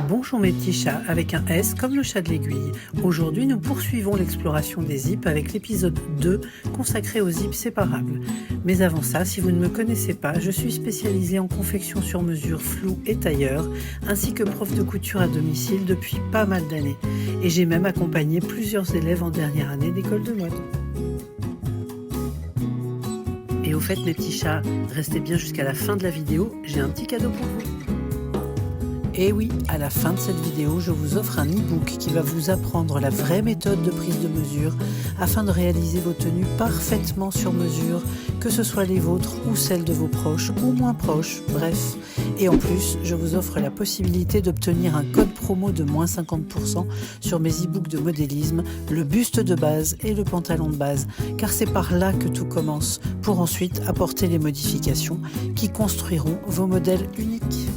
Bonjour mes petits chats, avec un S comme le chat de l'aiguille. Aujourd'hui, nous poursuivons l'exploration des zips avec l'épisode 2 consacré aux zips séparables. Mais avant ça, si vous ne me connaissez pas, je suis spécialisée en confection sur mesure, flou et tailleur, ainsi que prof de couture à domicile depuis pas mal d'années. Et j'ai même accompagné plusieurs élèves en dernière année d'école de mode. Et au fait mes petits chats, restez bien jusqu'à la fin de la vidéo, j'ai un petit cadeau pour vous. Et oui, à la fin de cette vidéo, je vous offre un e-book qui va vous apprendre la vraie méthode de prise de mesure afin de réaliser vos tenues parfaitement sur mesure, que ce soit les vôtres ou celles de vos proches ou moins proches, bref. Et en plus, je vous offre la possibilité d'obtenir un code promo de moins 50% sur mes e-books de modélisme, le buste de base et le pantalon de base, car c'est par là que tout commence, pour ensuite apporter les modifications qui construiront vos modèles uniques.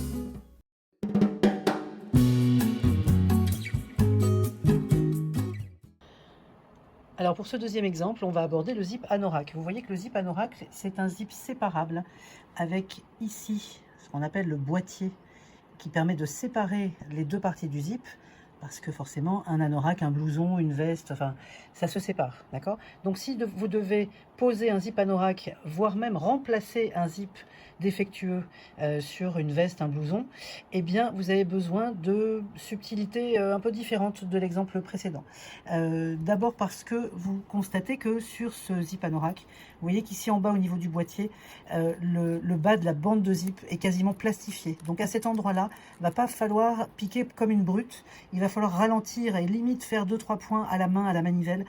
Alors pour ce deuxième exemple, on va aborder le zip anorak. Vous voyez que le zip anorak, c'est un zip séparable avec ici ce qu'on appelle le boîtier qui permet de séparer les deux parties du zip, parce que forcément un anorak, un blouson, une veste, enfin ça se sépare, d'accord? Donc si vous devez poser un zip anorak, voire même remplacer un zip défectueux sur une veste, un blouson, eh bien vous avez besoin de subtilités un peu différentes de l'exemple précédent. D'abord parce que vous constatez que sur ce zip anorak, vous voyez qu'ici en bas au niveau du boîtier, le bas de la bande de zip est quasiment plastifié. Donc à cet endroit-là, il ne va pas falloir piquer comme une brute, il va falloir ralentir et limite faire 2-3 points à la main, à la manivelle,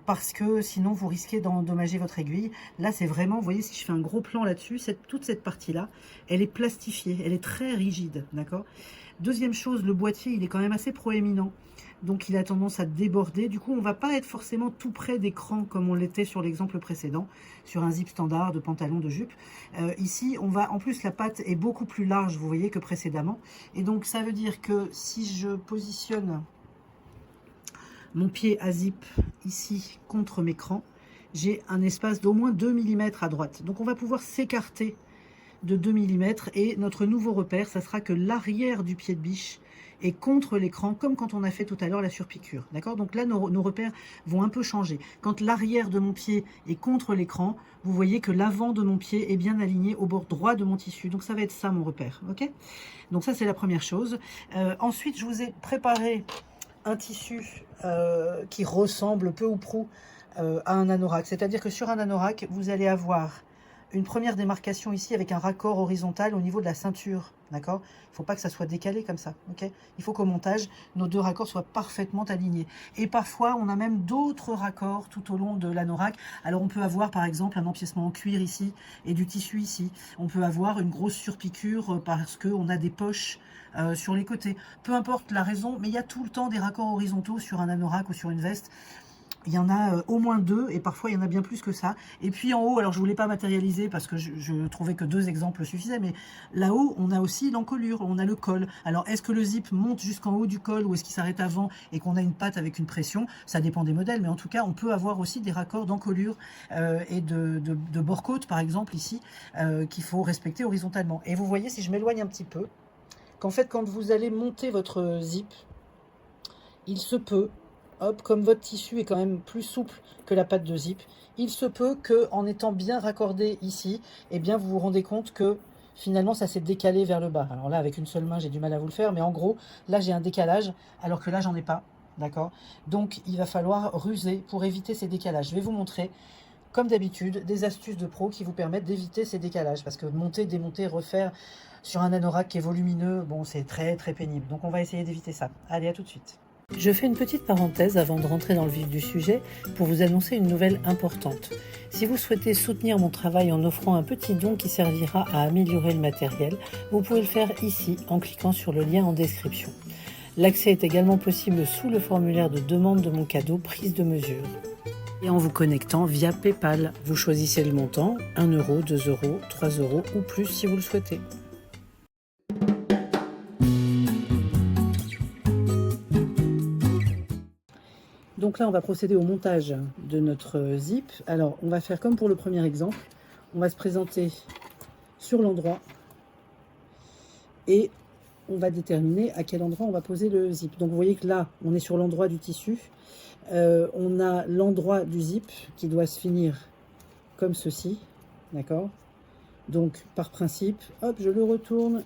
parce que sinon vous risquez d'endommager votre aiguille. Là c'est vraiment, vous voyez, si je fais un gros plan là-dessus, toute cette partie-là, elle est plastifiée, elle est très rigide, d'accord? Deuxième chose, le boîtier, il est quand même assez proéminent, donc il a tendance à déborder. Du coup, on ne va pas être forcément tout près d'écran comme on l'était sur l'exemple précédent, sur un zip standard de pantalon, de jupe. Ici, en plus, la patte est beaucoup plus large, vous voyez, que précédemment. Et donc, ça veut dire que si je positionne mon pied à zip ici contre mes crans, j'ai un espace d'au moins 2 mm à droite. Donc, on va pouvoir s'écarter de 2 mm et notre nouveau repère, ça sera que l'arrière du pied de biche est contre l'écran, comme quand on a fait tout à l'heure la surpiqûre, d'accord? Donc là, nos repères vont un peu changer. Quand l'arrière de mon pied est contre l'écran, vous voyez que l'avant de mon pied est bien aligné au bord droit de mon tissu. Donc ça va être ça mon repère, ok? Donc ça, c'est la première chose. Ensuite, je vous ai préparé un tissu qui ressemble peu ou prou à un anorak. C'est-à-dire que sur un anorak, vous allez avoir une première démarcation ici avec un raccord horizontal au niveau de la ceinture, d'accord? Il ne faut pas que ça soit décalé comme ça, ok? Il faut qu'au montage, nos deux raccords soient parfaitement alignés. Et parfois, on a même d'autres raccords tout au long de l'anorak. Alors, on peut avoir, par exemple, un empiècement en cuir ici et du tissu ici. On peut avoir une grosse surpiqûre parce qu'on a des poches sur les côtés. Peu importe la raison, mais il y a tout le temps des raccords horizontaux sur un anorak ou sur une veste. Il y en a au moins 2 et parfois il y en a bien plus que ça. Et puis en haut, alors je ne voulais pas matérialiser parce que je trouvais que 2 exemples suffisaient, mais là-haut, on a aussi l'encolure, on a le col. Alors est-ce que le zip monte jusqu'en haut du col ou est-ce qu'il s'arrête avant et qu'on a une patte avec une pression? Ça dépend des modèles, mais en tout cas, on peut avoir aussi des raccords d'encolure et de bord-côte, par exemple, ici, qu'il faut respecter horizontalement. Et vous voyez, si je m'éloigne un petit peu, qu'en fait, quand vous allez monter votre zip, il se peut, hop, comme votre tissu est quand même plus souple que la patte de zip, il se peut qu'en étant bien raccordé ici, eh bien vous vous rendez compte que finalement ça s'est décalé vers le bas. Alors là, avec une seule main, j'ai du mal à vous le faire, mais en gros, là j'ai un décalage, alors que là j'en ai pas, d'accord? Donc il va falloir ruser pour éviter ces décalages. Je vais vous montrer, comme d'habitude, des astuces de pro qui vous permettent d'éviter ces décalages, parce que monter, démonter, refaire sur un anorak qui est volumineux, bon, c'est très très pénible. Donc on va essayer d'éviter ça. Allez, à tout de suite. Je fais une petite parenthèse avant de rentrer dans le vif du sujet pour vous annoncer une nouvelle importante. Si vous souhaitez soutenir mon travail en offrant un petit don qui servira à améliorer le matériel, vous pouvez le faire ici en cliquant sur le lien en description. L'accès est également possible sous le formulaire de demande de mon cadeau prise de mesure. Et en vous connectant via PayPal, vous choisissez le montant, 1 €, 2 €, 3 € ou plus si vous le souhaitez. Donc là, on va procéder au montage de notre zip. Alors, on va faire comme pour le premier exemple. On va se présenter sur l'endroit et on va déterminer à quel endroit on va poser le zip. Donc vous voyez que là, on est sur l'endroit du tissu. On a l'endroit du zip qui doit se finir comme ceci, d'accord? Donc par principe, hop, je le retourne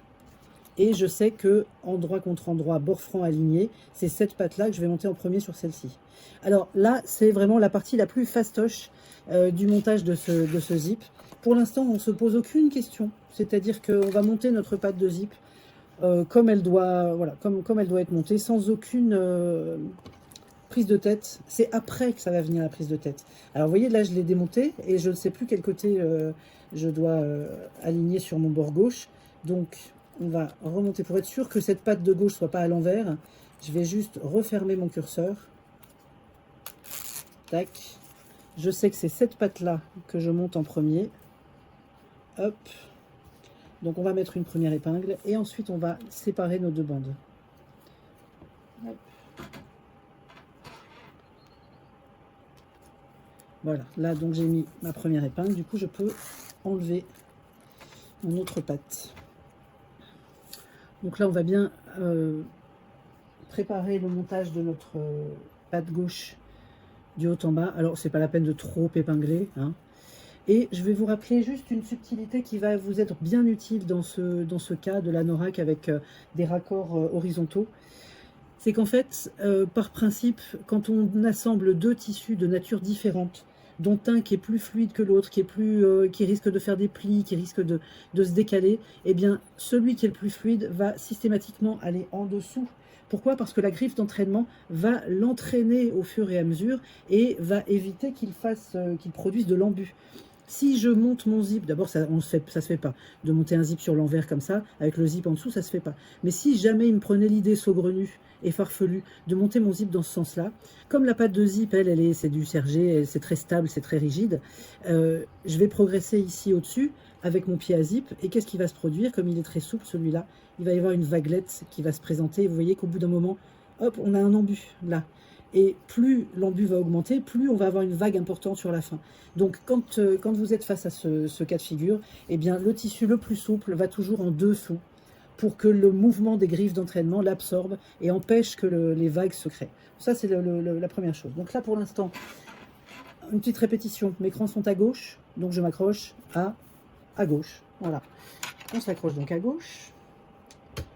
et je sais que endroit contre endroit, bord franc aligné, c'est cette patte-là que je vais monter en premier sur celle-ci. Alors là, c'est vraiment la partie la plus fastoche du montage de ce zip. Pour l'instant, on ne se pose aucune question, c'est-à-dire qu'on va monter notre patte de zip comme elle doit, voilà, comme elle doit être montée, sans aucune prise de tête. C'est après que ça va venir la prise de tête. Alors vous voyez, là je l'ai démonté et je ne sais plus quel côté je dois aligner sur mon bord gauche. Donc on va remonter pour être sûr que cette patte de gauche ne soit pas à l'envers. Je vais juste refermer mon curseur. Tac. Je sais que c'est cette patte-là que je monte en premier. Hop. Donc on va mettre une première épingle et ensuite on va séparer nos deux bandes. Hop. Voilà, là donc j'ai mis ma première épingle, du coup je peux enlever mon autre patte. Donc là on va bien préparer le montage de notre patte gauche du haut en bas. Alors c'est pas la peine de trop épingler, hein. Et je vais vous rappeler juste une subtilité qui va vous être bien utile dans ce cas de l'anorak avec des raccords horizontaux. C'est qu'en fait, par principe, quand on assemble deux tissus de nature différente, dont un qui est plus fluide que l'autre, qui risque de faire des plis, qui risque de se décaler, eh bien, celui qui est le plus fluide va systématiquement aller en dessous. Pourquoi? Parce que la griffe d'entraînement va l'entraîner au fur et à mesure et va éviter qu'il produise de l'embu. Si je monte mon zip, d'abord ça se fait pas, de monter un zip sur l'envers comme ça, avec le zip en dessous, ça se fait pas. Mais si jamais il me prenait l'idée saugrenue et farfelue de monter mon zip dans ce sens-là, comme la patte de zip, c'est du sergé, c'est très stable, c'est très rigide, je vais progresser ici au-dessus avec mon pied à zip, et qu'est-ce qui va se produire? Comme il est très souple celui-là, il va y avoir une vaguelette qui va se présenter, vous voyez qu'au bout d'un moment, hop, on a un embu là. Et plus l'embu va augmenter, plus on va avoir une vague importante sur la fin. Donc quand vous êtes face à ce cas de figure, eh bien, le tissu le plus souple va toujours en dessous pour que le mouvement des griffes d'entraînement l'absorbe et empêche que les vagues se créent. Ça, c'est la première chose. Donc là, pour l'instant, une petite répétition. Mes crans sont à gauche, donc je m'accroche à gauche. Voilà. On s'accroche donc à gauche.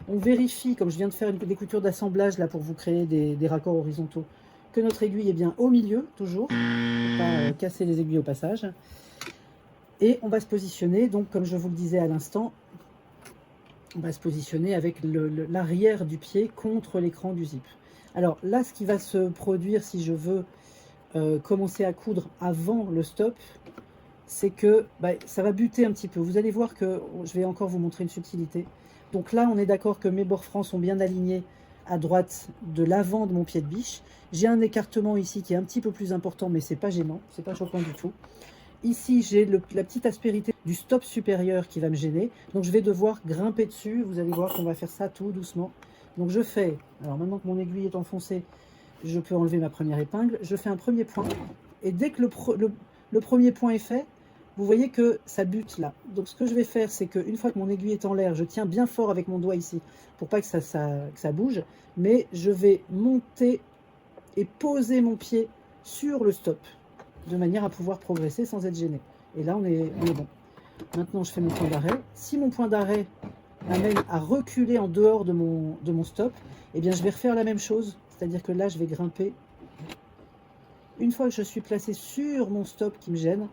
On vérifie, comme je viens de faire des coutures d'assemblage là pour vous créer des raccords horizontaux, que notre aiguille est bien au milieu, toujours, pour ne pas casser les aiguilles au passage. Et on va se positionner, donc comme je vous le disais à l'instant, on va se positionner avec l'arrière du pied contre l'écran du zip. Alors là, ce qui va se produire si je veux commencer à coudre avant le stop, c'est que ça va buter un petit peu. Vous allez voir que je vais encore vous montrer une subtilité. Donc là, on est d'accord que mes bords francs sont bien alignés à droite de l'avant de mon pied de biche. J'ai un écartement ici qui est un petit peu plus important, mais c'est pas gênant, c'est pas choquant du tout. Ici, j'ai la petite aspérité du stop supérieur qui va me gêner. Donc je vais devoir grimper dessus. Vous allez voir qu'on va faire ça tout doucement. Donc je fais, alors maintenant que mon aiguille est enfoncée, je peux enlever ma première épingle. Je fais un premier point. Et dès que le premier point est fait, vous voyez que ça bute là. Donc ce que je vais faire, c'est qu'une fois que mon aiguille est en l'air, je tiens bien fort avec mon doigt ici, pour pas que ça bouge, mais je vais monter et poser mon pied sur le stop, de manière à pouvoir progresser sans être gêné. Et là, on est bon. Maintenant, je fais mon point d'arrêt. Si mon point d'arrêt m'amène à reculer en dehors de mon stop, eh bien, je vais refaire la même chose. C'est-à-dire que là, je vais grimper. Une fois que je suis placé sur mon stop qui me gêne,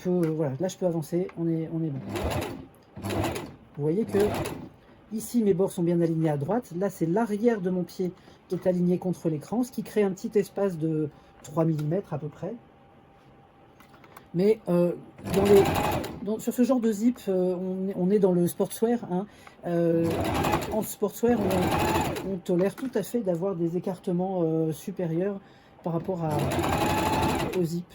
voilà, là je peux avancer, on est bon. Vous voyez que ici mes bords sont bien alignés à droite, là c'est l'arrière de mon pied qui est aligné contre l'écran, ce qui crée un petit espace de 3 mm à peu près. Mais sur ce genre de zip, on est dans le sportswear. Hein. En sportswear, on tolère tout à fait d'avoir des écartements supérieurs par rapport au zip.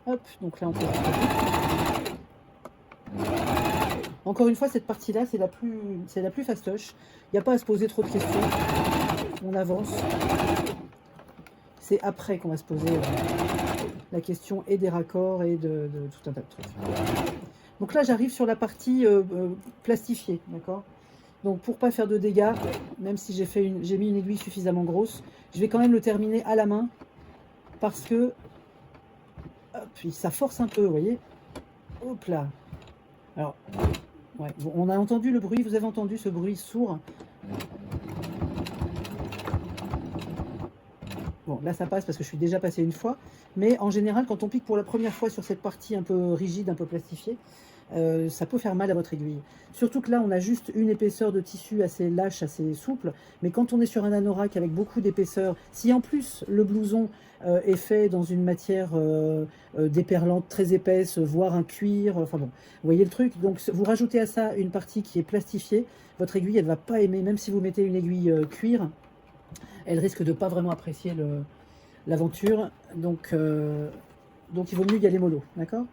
Hop, donc là on peut... Encore une fois, cette partie-là, c'est la plus fastoche. Il n'y a pas à se poser trop de questions. On avance. C'est après qu'on va se poser la question et des raccords et de tout un tas de trucs. Donc là, j'arrive sur la partie plastifiée, d'accord? Donc pour pas faire de dégâts, même si j'ai mis une aiguille suffisamment grosse, je vais quand même le terminer à la main parce que puis ça force un peu, vous voyez. Hop là. Alors, ouais, on a entendu le bruit, vous avez entendu ce bruit sourd. Bon, là ça passe parce que je suis déjà passé une fois, mais en général, quand on pique pour la première fois sur cette partie un peu rigide, un peu plastifiée, ça peut faire mal à votre aiguille. Surtout que là, on a juste une épaisseur de tissu assez lâche, assez souple, mais quand on est sur un anorak avec beaucoup d'épaisseur, si en plus le blouson est fait dans une matière déperlante très épaisse, voire un cuir, enfin bon, vous voyez le truc. Donc vous rajoutez à ça une partie qui est plastifiée, votre aiguille, elle ne va pas aimer, même si vous mettez une aiguille cuir, elle risque de ne pas vraiment apprécier l'aventure. Donc il vaut mieux y aller mollo, d'accord?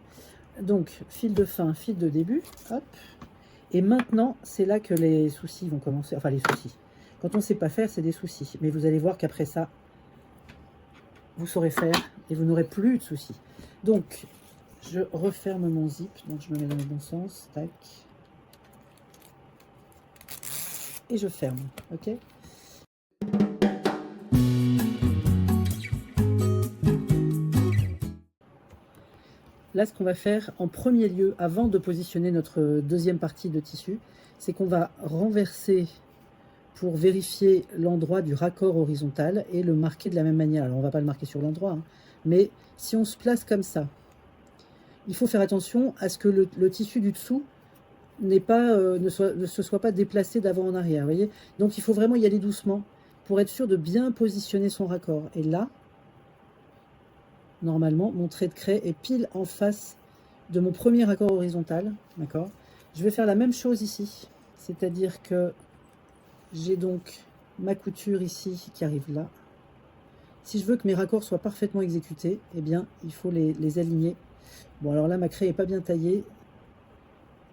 Donc, fil de fin, fil de début, hop. Et maintenant, c'est là que les soucis vont commencer. Enfin, les soucis. Quand on ne sait pas faire, c'est des soucis. Mais vous allez voir qu'après ça, vous saurez faire et vous n'aurez plus de soucis. Donc, je referme mon zip. Donc, je me mets dans le bon sens. Tac. Et je ferme. OK ? Là, ce qu'on va faire en premier lieu, avant de positionner notre deuxième partie de tissu, c'est qu'on va renverser pour vérifier l'endroit du raccord horizontal et le marquer de la même manière. Alors, on ne va pas le marquer sur l'endroit, hein, mais si on se place comme ça, il faut faire attention à ce que le tissu du dessous ne se soit pas déplacé d'avant en arrière. Vous voyez, donc, il faut vraiment y aller doucement pour être sûr de bien positionner son raccord. Et là, normalement, mon trait de craie est pile en face de mon premier raccord horizontal, d'accord? Je vais faire la même chose ici, c'est-à-dire que j'ai donc ma couture ici qui arrive là. Si je veux que mes raccords soient parfaitement exécutés, eh bien, il faut les aligner. Bon, alors là, ma craie n'est pas bien taillée,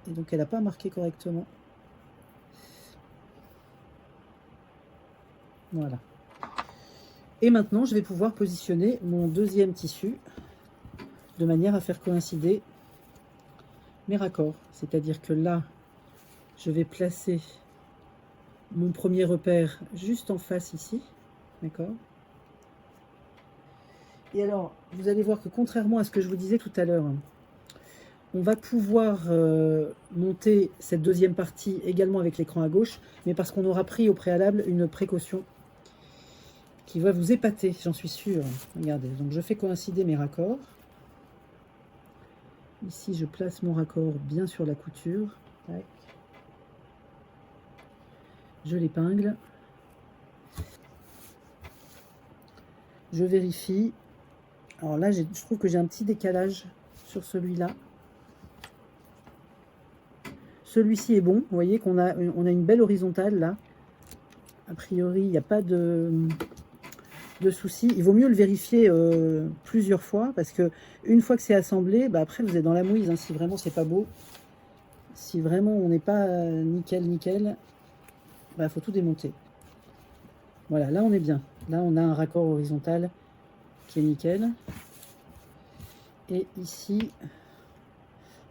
et donc elle n'a pas marqué correctement. Voilà. Et maintenant, je vais pouvoir positionner mon deuxième tissu de manière à faire coïncider mes raccords. C'est-à-dire que là, je vais placer mon premier repère juste en face ici. D'accord ? Et alors, vous allez voir que contrairement à ce que je vous disais tout à l'heure, on va pouvoir monter cette deuxième partie également avec l'écran à gauche, mais parce qu'on aura pris au préalable une précaution qui va vous épater, j'en suis sûre. Regardez, donc je fais coïncider mes raccords. Ici, je place mon raccord bien sur la couture. Tac. Je l'épingle. Je vérifie. Alors là, je trouve que j'ai un petit décalage sur celui-là. Celui-ci est bon. Vous voyez qu'on a une belle horizontale là. A priori, il n'y a pas de souci. Il vaut mieux le vérifier plusieurs fois parce que une fois que c'est assemblé, bah après vous êtes dans la mouise. Hein, si vraiment c'est pas beau, si vraiment on n'est pas nickel, bah faut tout démonter. Voilà, là on est bien. Là on a un raccord horizontal qui est nickel. Et ici,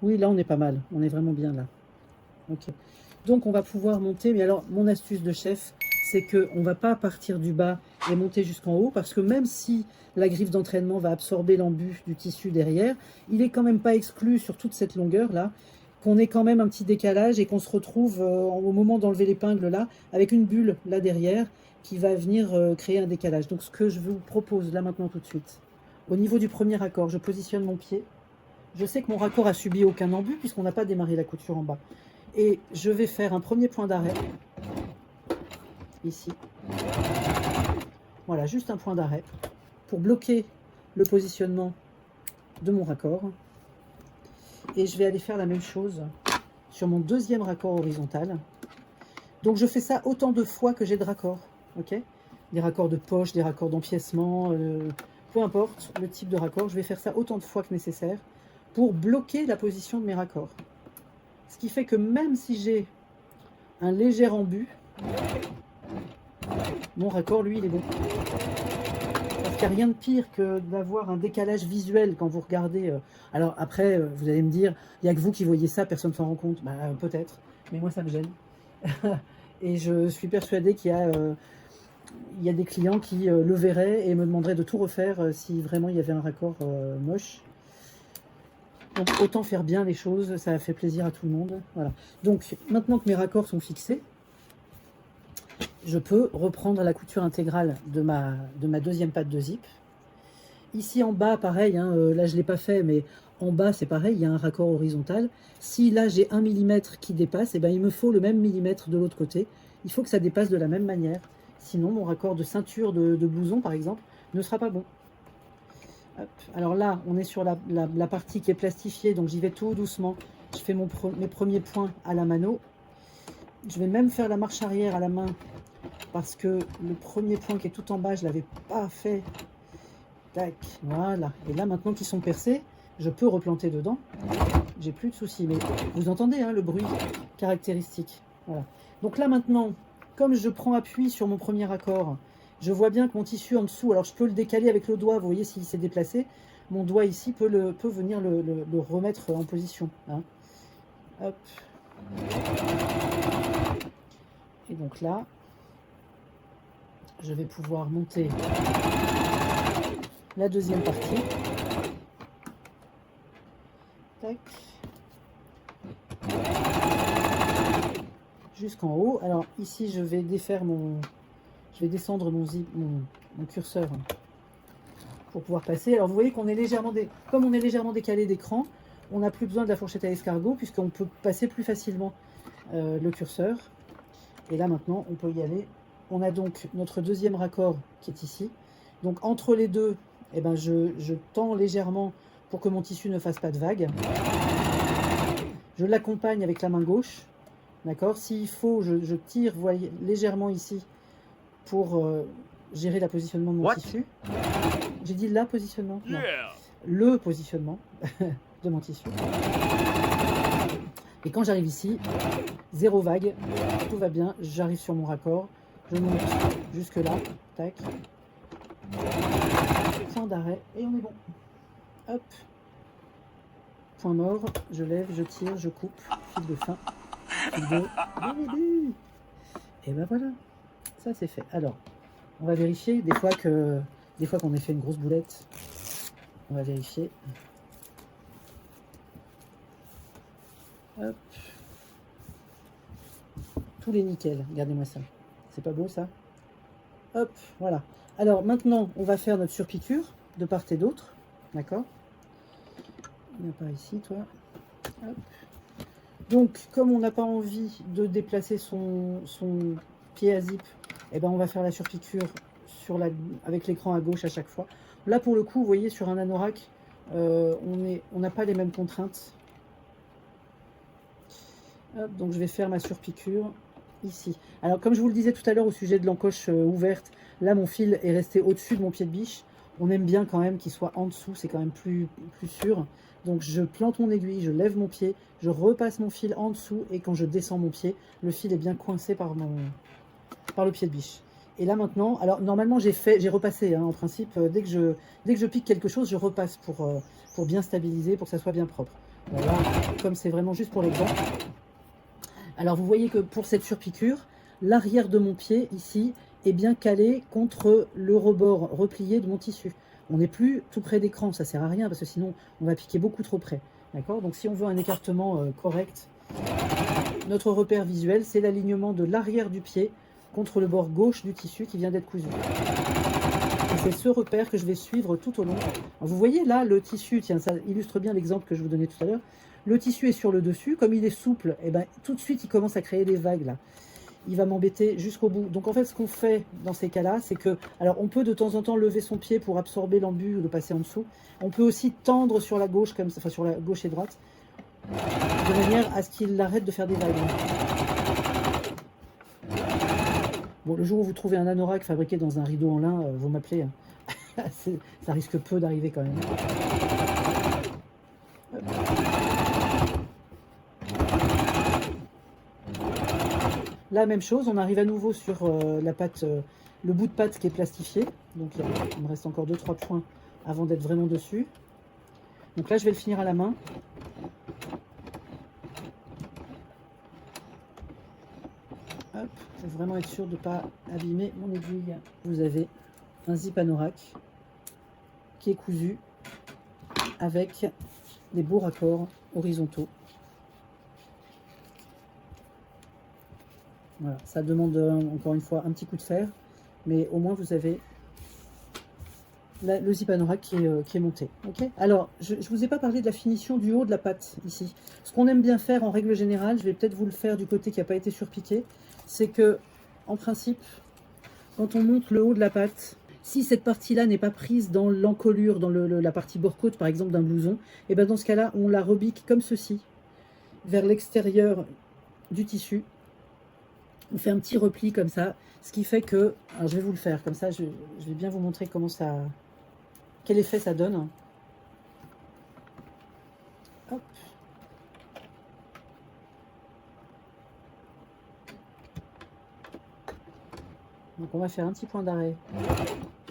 oui, là on est pas mal. On est vraiment bien là. Ok. Donc on va pouvoir monter. Mais alors mon astuce de chef, c'est qu'on ne va pas partir du bas et monter jusqu'en haut, parce que même si la griffe d'entraînement va absorber l'embut du tissu derrière, il n'est quand même pas exclu sur toute cette longueur-là, qu'on ait quand même un petit décalage et qu'on se retrouve au moment d'enlever l'épingle là, avec une bulle là derrière qui va venir créer un décalage. Donc ce que je vous propose là maintenant tout de suite, au niveau du premier raccord, je positionne mon pied. Je sais que mon raccord a subi aucun embut puisqu'on n'a pas démarré la couture en bas. Et je vais faire un premier point d'arrêt. Ici. Voilà, juste un point d'arrêt pour bloquer le positionnement de mon raccord. Et je vais aller faire la même chose sur mon deuxième raccord horizontal. Donc je fais ça autant de fois que j'ai de raccords. Ok ? Des raccords de poche, des raccords d'empiècement, peu importe le type de raccord, je vais faire ça autant de fois que nécessaire pour bloquer la position de mes raccords. Ce qui fait que même si j'ai un léger embut, mon raccord, lui, il est bon. qu'il n'y a rien de pire que d'avoir un décalage visuel quand vous regardez. Alors après, vous allez me dire, il n'y a que vous qui voyez ça, personne ne s'en rend compte. Bah, peut-être, mais moi ça me gêne. Et je suis persuadée qu'il y a des clients qui le verraient et me demanderaient de tout refaire si vraiment il y avait un raccord moche. Donc autant faire bien les choses, ça fait plaisir à tout le monde. Voilà. Donc maintenant que mes raccords sont fixés, je peux reprendre la couture intégrale de ma deuxième patte de zip. Ici en bas, pareil, hein, là je ne l'ai pas fait, mais en bas c'est pareil, il y a un raccord horizontal. Si là j'ai 1 mm qui dépasse, eh ben, il me faut le même millimètre de l'autre côté. Il faut que ça dépasse de la même manière. Sinon mon raccord de ceinture de blouson par exemple ne sera pas bon. Hop. Alors là on est sur la partie qui est plastifiée, donc j'y vais tout doucement. Je fais mes premiers points à la mano. Je vais même faire la marche arrière à la main parce que le premier point qui est tout en bas, je ne l'avais pas fait. Tac, voilà. Et là, maintenant qu'ils sont percés, je peux replanter dedans. J'ai plus de soucis. Mais vous entendez hein, le bruit caractéristique. Voilà. Donc là, maintenant, comme je prends appui sur mon premier accord, je vois bien que mon tissu en dessous, alors je peux le décaler avec le doigt. Vous voyez s'il s'est déplacé. Mon doigt ici peut venir le remettre en position. Hein. Hop. Et donc là, je vais pouvoir monter la deuxième partie. Tac. Jusqu'en haut. Alors ici, je vais défaire je vais descendre mon curseur pour pouvoir passer. Alors vous voyez qu'on est légèrement comme on est légèrement décalé d'écran, on n'a plus besoin de la fourchette à escargot puisqu'on peut passer plus facilement le curseur. Et là maintenant, on peut y aller. On a donc notre deuxième raccord qui est ici. Donc entre les deux, eh ben, je tends légèrement pour que mon tissu ne fasse pas de vagues. Je l'accompagne avec la main gauche. D'accord. S'il faut, je tire voyez, légèrement ici pour gérer le positionnement de mon tissu. J'ai dit la positionnement non. Le positionnement de mon tissu. Et quand j'arrive ici, zéro vague, tout va bien, j'arrive sur mon raccord, je monte jusque là, tac, point d'arrêt, et on est bon. Hop, point mort, je lève, je tire, je coupe, fil de fin, fil de début. Et ben voilà, ça c'est fait. Alors, on va vérifier, des fois qu'on ait fait une grosse boulette, on va vérifier. Hop. Tous les nickels, regardez-moi ça. C'est pas beau ça? Hop, voilà. Alors maintenant, on va faire notre surpiqûre de part et d'autre. D'accord? Il n'y a pas ici, toi. Hop. Donc, comme on n'a pas envie de déplacer son pied à zip, eh ben, on va faire la surpiqûre avec l'écran à gauche à chaque fois. Là, pour le coup, vous voyez, sur un anorak, on n'a pas les mêmes contraintes. Hop, donc je vais faire ma surpiqûre ici. Alors comme je vous le disais tout à l'heure au sujet de l'encoche ouverte, là mon fil est resté au-dessus de mon pied de biche. On aime bien quand même qu'il soit en dessous, c'est quand même plus sûr. Donc je plante mon aiguille, je lève mon pied, je repasse mon fil en dessous et quand je descends mon pied, le fil est bien coincé par le pied de biche. Et là maintenant, alors normalement j'ai repassé hein, en principe, dès que je pique quelque chose, je repasse pour bien stabiliser, pour que ça soit bien propre. Voilà, comme c'est vraiment juste pour l'exemple. Alors vous voyez que pour cette surpiqûre, l'arrière de mon pied ici est bien calé contre le rebord replié de mon tissu. On n'est plus tout près d'écran, ça sert à rien parce que sinon on va piquer beaucoup trop près. D'accord? Donc si on veut un écartement correct, notre repère visuel c'est l'alignement de l'arrière du pied contre le bord gauche du tissu qui vient d'être cousu. Et c'est ce repère que je vais suivre tout au long. Alors, vous voyez là le tissu, tiens ça illustre bien l'exemple que je vous donnais tout à l'heure. Le tissu est sur le dessus, comme il est souple, et ben, tout de suite il commence à créer des vagues là. Il va m'embêter jusqu'au bout. Donc en fait ce qu'on fait dans ces cas-là, c'est que, alors on peut de temps en temps lever son pied pour absorber l'embu ou le passer en dessous. On peut aussi tendre sur la gauche, comme ça, enfin sur la gauche et droite, de manière à ce qu'il arrête de faire des vagues. Bon, le jour où vous trouvez un anorak fabriqué dans un rideau en lin, vous m'appelez. Hein. Ça risque peu d'arriver quand même. Hop. Là, même chose, on arrive à nouveau sur la patte le bout de pâte qui est plastifié. Donc il me reste encore 2-3 points avant d'être vraiment dessus. Donc là, je vais le finir à la main. Hop, faut vraiment être sûr de ne pas abîmer mon aiguille. Vous avez un zip anorak qui est cousu avec des beaux raccords horizontaux. Voilà, ça demande encore une fois un petit coup de fer, mais au moins vous avez le zip anorak qui est monté. Okay, alors, je ne vous ai pas parlé de la finition du haut de la pâte ici. Ce qu'on aime bien faire en règle générale, je vais peut-être vous le faire du côté qui n'a pas été surpiqué, c'est que, en principe, quand on monte le haut de la pâte, si cette partie-là n'est pas prise dans l'encolure, dans la partie bord-côte par exemple d'un blouson, et bien dans ce cas-là, on la rebique comme ceci, vers l'extérieur du tissu. On fait un petit repli comme ça, ce qui fait que, alors je vais vous le faire comme ça, je vais bien vous montrer comment ça, quel effet ça donne. Hop. Donc on va faire un petit point d'arrêt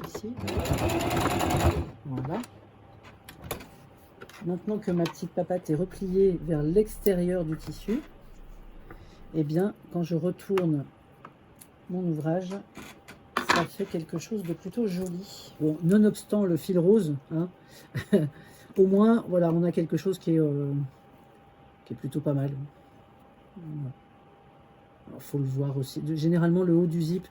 ici. Voilà. Maintenant que ma petite papate est repliée vers l'extérieur du tissu, eh bien, quand je retourne mon ouvrage, ça fait quelque chose de plutôt joli. Bon, nonobstant le fil rose, hein, au moins, voilà, on a quelque chose qui est plutôt pas mal. Il faut le voir aussi. Généralement, le haut du zip,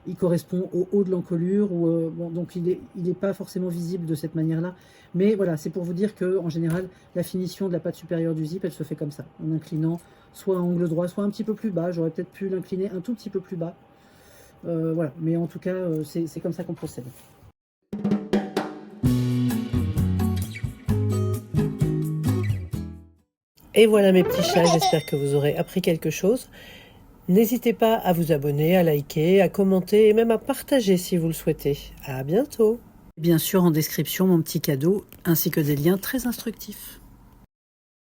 il correspond au haut de l'encolure, bon, donc il est pas forcément visible de cette manière-là. Mais voilà, c'est pour vous dire que en général, la finition de la patte supérieure du zip, elle se fait comme ça, en inclinant soit à angle droit, soit un petit peu plus bas. J'aurais peut-être pu l'incliner un tout petit peu plus bas. Voilà, mais en tout cas, c'est comme ça qu'on procède. Et voilà mes petits chats, j'espère que vous aurez appris quelque chose. N'hésitez pas à vous abonner, à liker, à commenter et même à partager si vous le souhaitez. À bientôt. Bien sûr, en description, mon petit cadeau, ainsi que des liens très instructifs.